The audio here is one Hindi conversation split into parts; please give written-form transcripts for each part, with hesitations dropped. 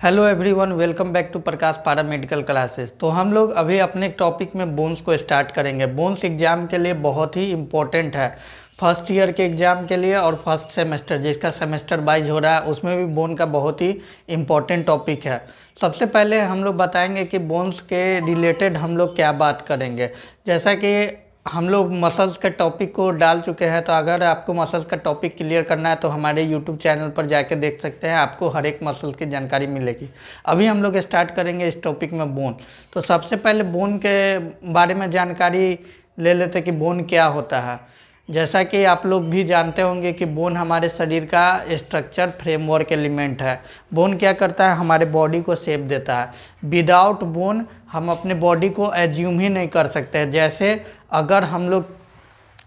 Hello everyone, welcome back to Prakash paramedical classes. तो हम लोग अभी अपने टॉपिक में बोन्स को स्टार्ट करेंगे। बोन्स एग्ज़ाम के लिए बहुत ही इम्पोर्टेंट है, फर्स्ट ईयर के एग्ज़ाम के लिए और फर्स्ट सेमेस्टर जिसका सेमेस्टर वाइज हो रहा है उसमें भी बोन का बहुत ही इम्पोर्टेंट टॉपिक है। सबसे पहले हम लोग बताएंगे कि बोन्स के रिलेटेड हम लोग क्या बात करेंगे। जैसा कि हम लोग मसल्स के टॉपिक को डाल चुके हैं, तो अगर आपको मसल्स का टॉपिक क्लियर करना है तो हमारे यूट्यूब चैनल पर जाके देख सकते हैं, आपको हर एक मसल की जानकारी मिलेगी। अभी हम लोग स्टार्ट करेंगे इस टॉपिक में बोन। तो सबसे पहले बोन के बारे में जानकारी ले लेते कि बोन क्या होता है। जैसा कि आप लोग भी जानते होंगे कि बोन हमारे शरीर का स्ट्रक्चर फ्रेमवर्क एलिमेंट है। बोन क्या करता है, हमारे बॉडी को शेप देता है। विदाउट बोन हम अपने बॉडी को एज्यूम ही नहीं कर सकते हैं। जैसे अगर हम लोग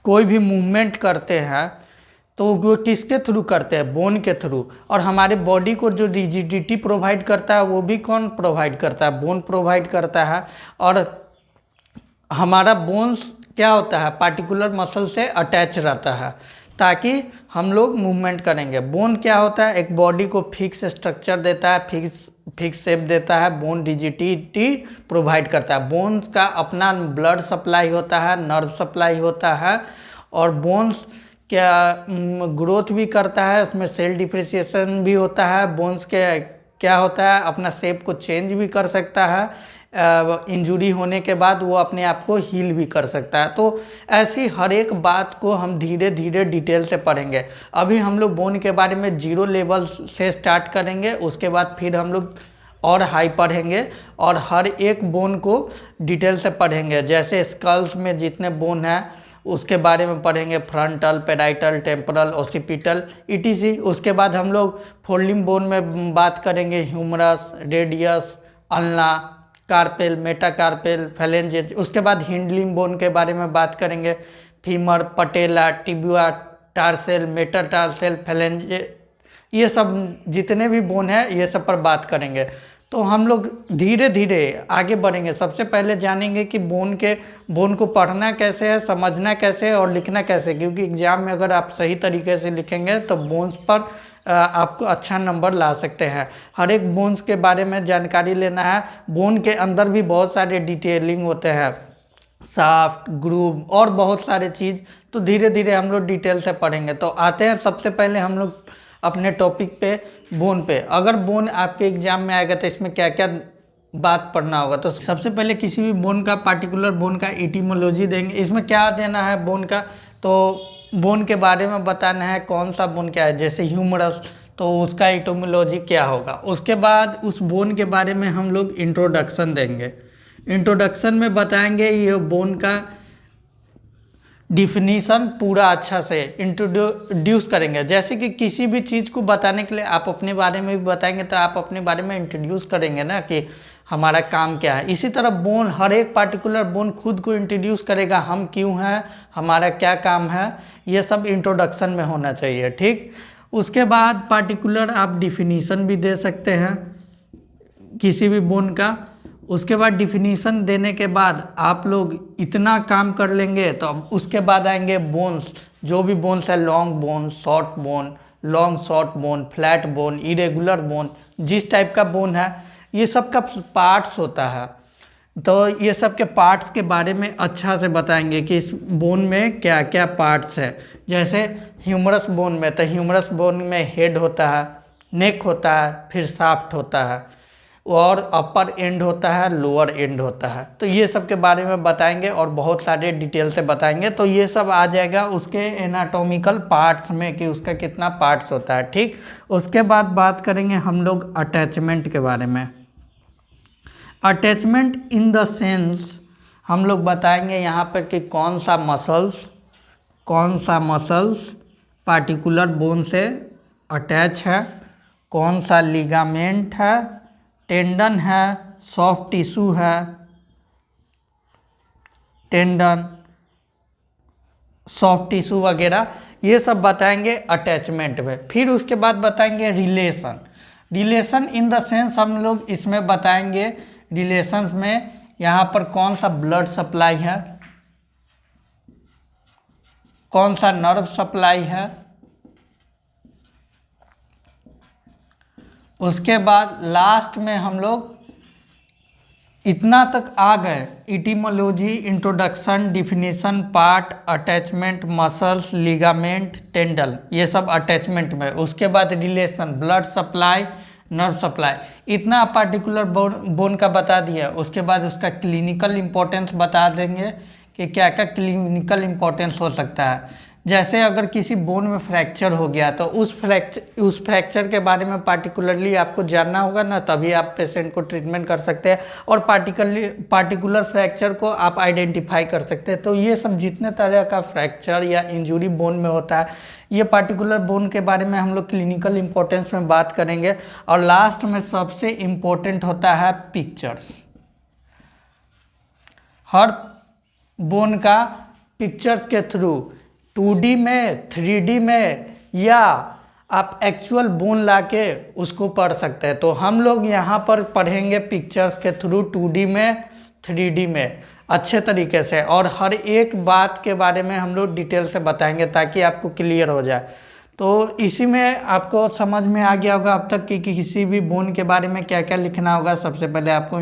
कोई भी मूवमेंट करते हैं तो वो किसके थ्रू करते हैं, बोन के थ्रू। और हमारे बॉडी को जो रिजिडिटी प्रोवाइड करता है वो भी कौन प्रोवाइड करता है, बोन प्रोवाइड करता है। और हमारा बोन्स क्या होता है, पार्टिकुलर मसल से अटैच रहता है ताकि हम लोग मूवमेंट करेंगे। बोन क्या होता है, एक बॉडी को फिक्स स्ट्रक्चर देता है, फिक्स शेप देता है, बोन रिजिडिटी प्रोवाइड करता है। बोन्स का अपना ब्लड सप्लाई होता है, नर्व सप्लाई होता है। और बोन्स क्या ग्रोथ भी करता है, उसमें सेल डिप्रिसिएशन भी होता है। बोन्स के क्या होता है, अपना शेप को चेंज भी कर सकता है। इंजुरी होने के बाद वो अपने आप को हील भी कर सकता है। तो ऐसी हर एक बात को हम धीरे धीरे डिटेल से पढ़ेंगे। अभी हम लोग बोन के बारे में जीरो लेवल से स्टार्ट करेंगे, उसके बाद फिर हम लोग और हाई पढ़ेंगे और हर एक बोन को डिटेल से पढ़ेंगे। जैसे स्कल्स में जितने बोन हैं उसके बारे में पढ़ेंगे, frontal, parietal, temporal, occipital etc. उसके बाद हम लोग फोल्डिंग बोन में बात करेंगे, ह्यूमरस, रेडियस, अल्ना, कार्पेल, मेटाकार्पेल, फेलेंजेज। उसके बाद हिंडलिंग बोन के बारे में बात करेंगे, फीमर, पटेला, टिब्यूआ, टार्सेल, मेटाटार्सेल, फेलेंजे। ये सब जितने भी बोन है ये सब पर बात करेंगे। तो हम लोग धीरे धीरे आगे बढ़ेंगे। सबसे पहले जानेंगे कि बोन को पढ़ना कैसे है, समझना कैसे है और लिखना कैसे, क्योंकि एग्जाम में अगर आप सही तरीके से लिखेंगे तो बोन्स पर आपको अच्छा नंबर ला सकते हैं। हर एक बोन्स के बारे में जानकारी लेना है। बोन के अंदर भी बहुत सारे डिटेलिंग होते हैं, शाफ्ट, ग्रूव और बहुत सारे चीज़। तो धीरे धीरे हम लोग डिटेल से पढ़ेंगे। तो आते हैं सबसे पहले हम लोग अपने टॉपिक पे, बोन पे। अगर बोन आपके एग्जाम में आएगा तो इसमें क्या क्या बात पढ़ना होगा। तो सबसे पहले किसी भी बोन का, पार्टिकुलर बोन का इटिमोलॉजी देंगे। इसमें क्या देना है बोन का, तो बोन के बारे में बताना है, कौन सा बोन क्या है। जैसे ह्यूमरस, तो उसका इटिमोलॉजी क्या होगा। उसके बाद उस बोन के बारे में हम लोग इंट्रोडक्शन देंगे। इंट्रोडक्शन में बताएंगे ये बोन का डिफिनीशन पूरा अच्छा से इंट्रोड्यूस करेंगे। जैसे कि किसी भी चीज़ को बताने के लिए आप अपने बारे में भी बताएंगे तो आप अपने बारे में इंट्रोड्यूस करेंगे ना कि हमारा काम क्या है। इसी तरह बोन, हर एक पार्टिकुलर बोन खुद को इंट्रोड्यूस करेगा, हम क्यों हैं, हमारा क्या काम है। ये सब इंट्रोडक्शन में होना चाहिए, ठीक। उसके बाद पार्टिकुलर आप डिफिनीशन भी दे सकते हैं किसी भी बोन का। उसके बाद डिफिनीशन देने के बाद आप लोग इतना काम कर लेंगे तो अब उसके बाद आएंगे बोन्स। जो भी बोन्स है, long bone, short bone, long short bone, flat bone, irregular bone, जिस टाइप का बोन है ये सब का पार्ट्स होता है। तो ये सब के पार्ट्स के बारे में अच्छा से बताएंगे कि इस बोन में क्या क्या पार्ट्स है। जैसे ह्यूमरस बोन में, तो ह्यूमरस बोन में हेड होता है, नेक होता है, फिर शाफ्ट होता है और अपर एंड होता है, लोअर एंड होता है। तो ये सब के बारे में बताएंगे और बहुत सारे डिटेल से बताएंगे। तो ये सब आ जाएगा उसके एनाटॉमिकल पार्ट्स में कि उसका कितना पार्ट्स होता है, ठीक। उसके बाद बात करेंगे हम लोग अटैचमेंट के बारे में। अटैचमेंट इन द सेंस हम लोग बताएंगे यहाँ पर कि कौन सा मसल्स पार्टिकुलर बोन से अटैच है, कौन सा लिगामेंट है, टेंडन है, सॉफ्ट टिश्यू है, टेंडन, सॉफ्ट टिश्यू वगैरह, ये सब बताएंगे अटैचमेंट में। फिर उसके बाद बताएंगे रिलेशन इन द सेंस हम लोग इसमें बताएंगे रिलेशंस में यहाँ पर कौन सा ब्लड सप्लाई है, कौन सा नर्व सप्लाई है, उसके बाद लास्ट में हम लोग इतना तक आ गए, etymology, introduction, definition, part, attachment, muscles, ligament, tendon, ये सब अटैचमेंट में। उसके बाद relation, blood supply, nerve supply, इतना पार्टिकुलर बोन का बता दिया। उसके बाद उसका क्लिनिकल इंपॉर्टेंस बता देंगे कि क्या क्या क्लिनिकल इंपॉर्टेंस हो सकता है। जैसे अगर किसी बोन में फ्रैक्चर हो गया तो उस फ्रैक्चर के बारे में पार्टिकुलरली आपको जानना होगा ना, तभी आप पेशेंट को ट्रीटमेंट कर सकते हैं और पार्टिकुलर फ्रैक्चर को आप आइडेंटिफाई कर सकते हैं। तो ये सब जितने तरह का फ्रैक्चर या इंजरी बोन में होता है, ये पार्टिकुलर बोन के बारे में हम लोग क्लिनिकल इंपॉर्टेंस में बात करेंगे। और लास्ट में सबसे इम्पोर्टेंट होता है पिक्चर्स। हर बोन का पिक्चर्स के थ्रू 2D में, 3D में, या आप एक्चुअल बोन लाके उसको पढ़ सकते हैं। तो हम लोग यहाँ पर पढ़ेंगे पिक्चर्स के थ्रू 2D में, 3D में अच्छे तरीके से, और हर एक बात के बारे में हम लोग डिटेल से बताएंगे ताकि आपको क्लियर हो जाए। तो इसी में आपको समझ में आ गया होगा अब तक कि किसी भी बोन के बारे में क्या क्या लिखना होगा। सबसे पहले आपको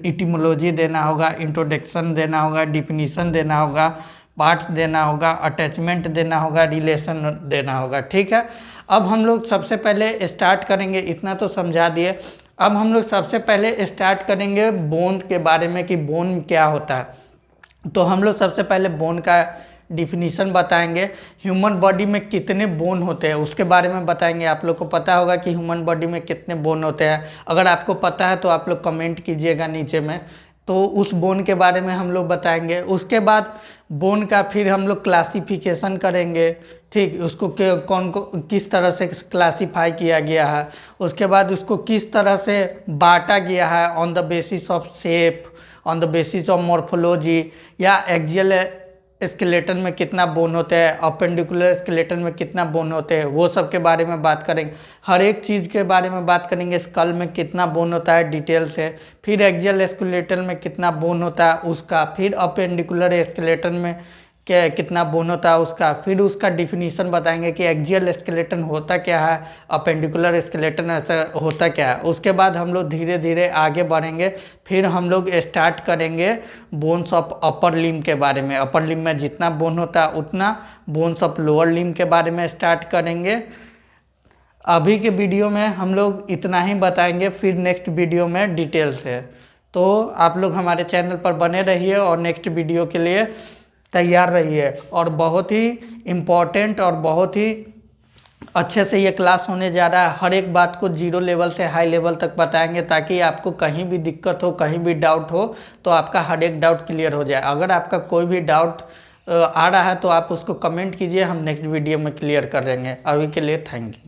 इटिमोलॉजी देना होगा, इंट्रोडक्शन देना होगा, डिफिनीशन देना होगा, पार्ट्स देना होगा, अटैचमेंट देना होगा, रिलेशन देना होगा। ठीक है, अब हम लोग सबसे पहले स्टार्ट करेंगे, इतना तो समझा दिए। अब हम लोग सबसे पहले स्टार्ट करेंगे बोन के बारे में कि बोन क्या होता है। तो हम लोग सबसे पहले बोन का डिफिनीशन बताएंगे। ह्यूमन बॉडी में कितने बोन होते हैं उसके बारे में बताएंगे। आप लोग को पता होगा कि ह्यूमन बॉडी में कितने बोन होते हैं। अगर आपको पता है तो आप लोग कमेंट कीजिएगा नीचे में, तो उस बोन के बारे में हम लोग बताएंगे। उसके बाद बोन का फिर हम लोग क्लासिफिकेशन करेंगे। ठीक, उसको कौन को किस तरह से क्लासिफाई किया गया है। उसके बाद उसको किस तरह से बांटा गया है, on the basis of shape, on the basis of morphology, या एक्सियल स्केलेटन में कितना बोन होते हैं, अपेंडिकुलर स्केलेटन में कितना बोन होते हैं, वो सब के बारे में बात करेंगे। हर एक चीज़ के बारे में बात करेंगे। स्कल में कितना बोन होता है डिटेल से, फिर एक्सियल स्केलेटन में कितना बोन होता है उसका, फिर अपेंडिकुलर स्केलेटन में कितना बोन होता है उसका, फिर उसका डिफिनीशन बताएंगे कि एक्सियल स्केलेटन होता क्या है, अपेंडिकुलर स्केलेटन ऐसा होता क्या है। उसके बाद हम लोग धीरे धीरे आगे बढ़ेंगे। फिर हम लोग स्टार्ट करेंगे बोन्स ऑफ अपर लिम्ब के बारे में। अपर लिम्ब में जितना बोन होता है उतना, बोन्स ऑफ लोअर लिम्ब के बारे में स्टार्ट करेंगे। अभी के वीडियो में हम लोग इतना ही बताएंगे, फिर नेक्स्ट वीडियो में डिटेल से। तो आप लोग हमारे चैनल पर बने रहिए और नेक्स्ट वीडियो के लिए तैयार रहिए। और बहुत ही इम्पॉर्टेंट और बहुत ही अच्छे से ये क्लास होने जा रहा है। हर एक बात को 0 लेवल से हाई लेवल तक बताएंगे ताकि आपको कहीं भी दिक्कत हो, कहीं भी डाउट हो तो आपका हर एक डाउट क्लियर हो जाए। अगर आपका कोई भी डाउट आ रहा है तो आप उसको कमेंट कीजिए, हम नेक्स्ट वीडियो में क्लियर कर देंगे। अभी के लिए थैंक यू।